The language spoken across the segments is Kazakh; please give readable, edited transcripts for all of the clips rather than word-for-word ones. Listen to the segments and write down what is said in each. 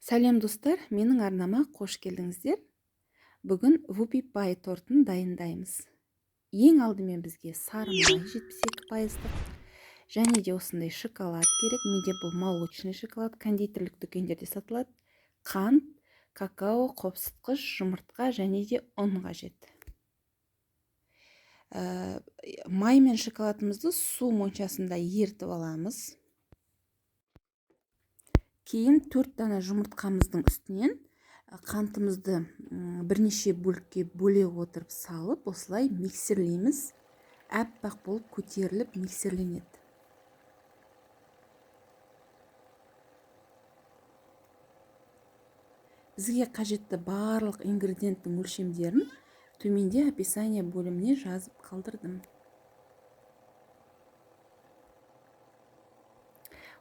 Сәлем достар, менің арнама қош келдіңіздер. Бүгін Whoopie Pie тортын дайындаймыз. Ең алдымен бізге сары май 72%, және де осындай шоколад керек. Менде бұл молочный шоколад, кондитерлік дүкендерде сатылады. Қант, какао, қопсытқыш, жұмыртқа және де ұн қажет. Май мен шоколадымызды су моншасында ертіп аламыз. Кейін 4 дана жұмыртқамыздың үстінен қантымызды бірнеше бөлікке бөле отырып салып, осылай миксерлейміз. Әппақ болып көтеріліп миксерленеді. Бізге қажетті барлық ингредиенттің өлшемдерін төменде описание бөліміне жазып қалдырдым.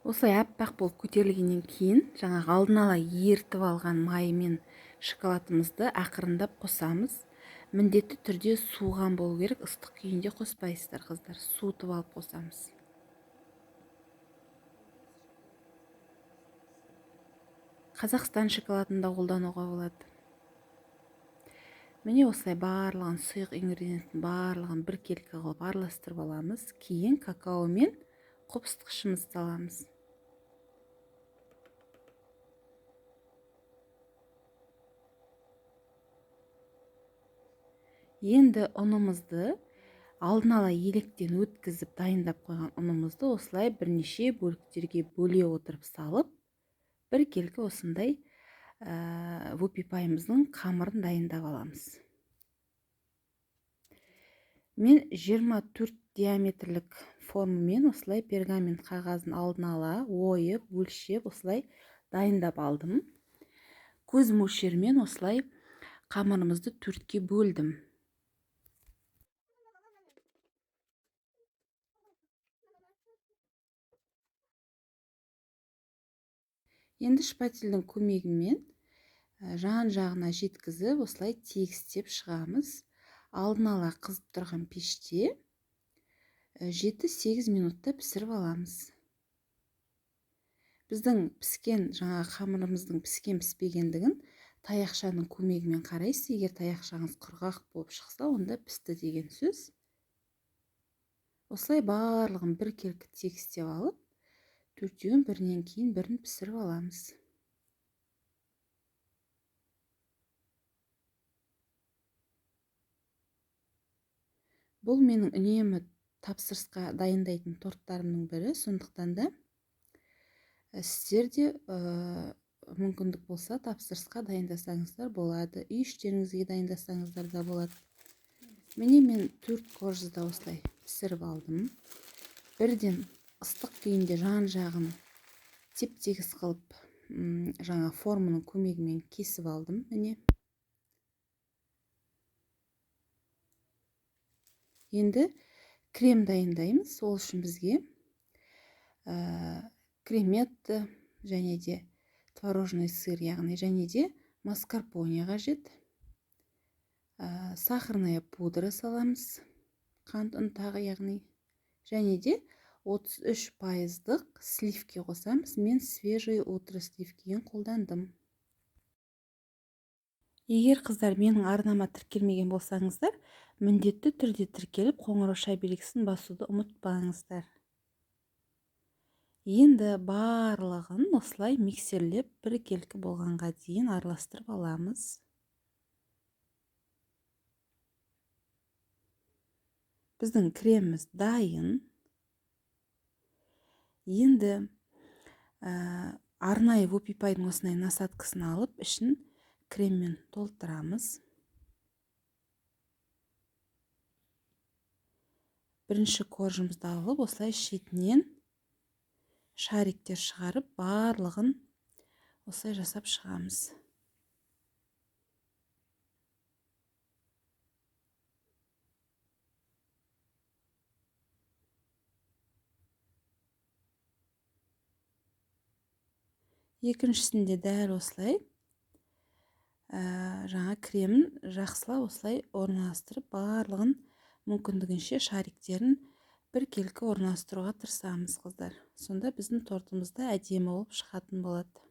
Осылай әппақ болып көтерілгеннен кейін жаңағы алдын ала ертіп алған май мен шоколадымызды ақырындап қосамыз. Міндетті түрде суыған болу керек, ыстық күйінде қоспайсыздар қыздар, суытып алып қосамыз. Қазақстан шоколадында қолдануға болады. Міне осылай барлығын, сұйық ингредиенттің барлығын біркелкі қылып араластырып аламыз. Кейін какао мен қопсытқышымызды саламыз. Енді ұнымызды алдын ала електен өткізіп дайындап қойған ұнымызды осылай бірнеше бөліктерге бөле отырып салып, біркелкі осындай Whoopie Pie'міздің қамырын дайындап аламыз. Мен 24 диаметрлік формамен осылай пергамент қағазын алдын ала ойып, өлшеп, осылай дайындап алдым. Көз мөлшерімен осылай қамырымызды 4-ке бөлдім. Енді шпательдің көмегімен жан-жағына жеткізіп, осылай тегістеп шығамыз. Алдын ала қызып тұрған пеште 7-8 минутта пісіріп аламыз. Біздің піскен жаңағы қамырымыздың піскен-піспегендігін таяқшаның көмегімен қарайсыз. Егер таяқшаңыз құрғақ болып шықса, онда пісті деген сөз. Осылай барлығын біркелкі тегістеп алып, 4-еуін бірінен кейін бірін пісіріп аламыз. Бұл менің үнемі тапсырысқа дайындайтын торттарымның бірі, сондықтан да сіздер де мүмкіндік болса тапсырысқа дайындасаңыздар болады. Үй іштеріңізге дайындасаңыздар да болады. Міне мен 4 қоржызда осылай пісіріп алдым. Бірден ыстық күйінде жан-жағын теп-тегіс қылып, жаңа форманың көмегімен кесіп алдым. Міне. Енді крем дайындаймыз. Ол үшін бізге креметті және де творожный сыр, яғни және де маскарпоне қажет. Сахарная пудра саламыз. Қант, ұн тағы, яғни және де 33%-дық сливки қосамыз. Мен свежий утро сливкиін қолдандым. Егер қыздар менің арнама тіркелмеген болсаңыздар, міндетті түрде тіркеліп, қоңырау белгісін басуды ұмытпаңыздар. Енді барлығын осылай миксерлеп, біркелкі болғанға дейін араластырып аламыз. Біздің креміміз дайын. Енді арнайы Whoopie Pie'дің осындай насадкасын алып, ішін креммен толтырамыз. Бірінші қоржымызды алып, осылай шетінен шариктер шығарып, барлығын осылай жасап шығамыз. Екіншісінде дәл осылай жаңа кремін жақсылап осылай орналастырып, барлығын мүмкіндігінше шариктерін біркелкі орналастыруға тырысамыз қыздар. Сонда біздің тортымызда әдемі болып шығатын болады.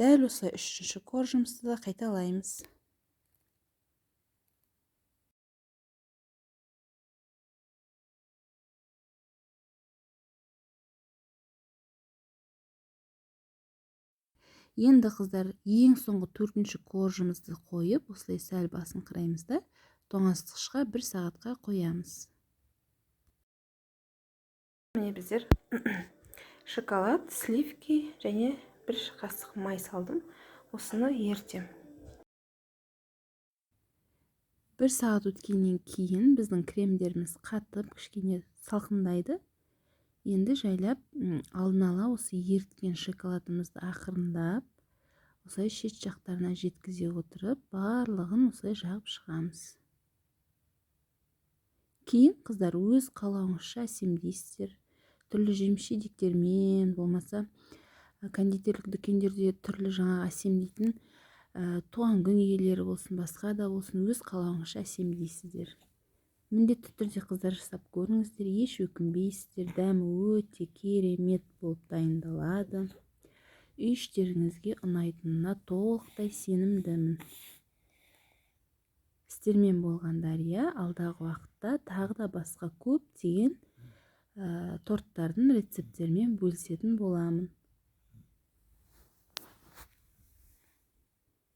Дәл осылай 3-ші коржымызды да қайталаймыз. Енді қыздар, ең соңғы 4-ші коржымызды қойып, осылай сәл басын қыраймыз да тоңазытқышқа 1 сағатқа қоямыз. Міне біздер шоколад, сливки және 1 қасық май салдым. Осыны ертем. 1 сағат өткеннен кейін біздің кремдеріміз қатып, кішкене салқындайды. Енді жайлап алдын ала осы ерткен шоколадымызды ақырындап осылай шет жақтарына жеткізе отырып, барлығын осылай жағып шығамыз. Кейін қыздар өз қалауыңызша әсемдейсіздер. Түрлі жеміс-жидектермен, болмаса кондитерлік дүкендерде түрлі жаңа әсемдейтін туған күн иелері болсын, басқа да болсын, өз қалауыңызша әсемдейсіздер. Міндетті түрде қыздар жасап көріңіздер, еш өкінбейсіздер, дәмі өте керемет болып дайындалады. Үй іштеріңізге ұнайтынына толықтай сенімдімін. Сіздермен болған Дария, алдағы уақытта тағы да басқа көптеген торттардың рецепттерімен бөлісетін боламын.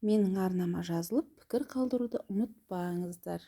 Менің арнама жазылып, пікір қалдыруды ұмытпаңыздар.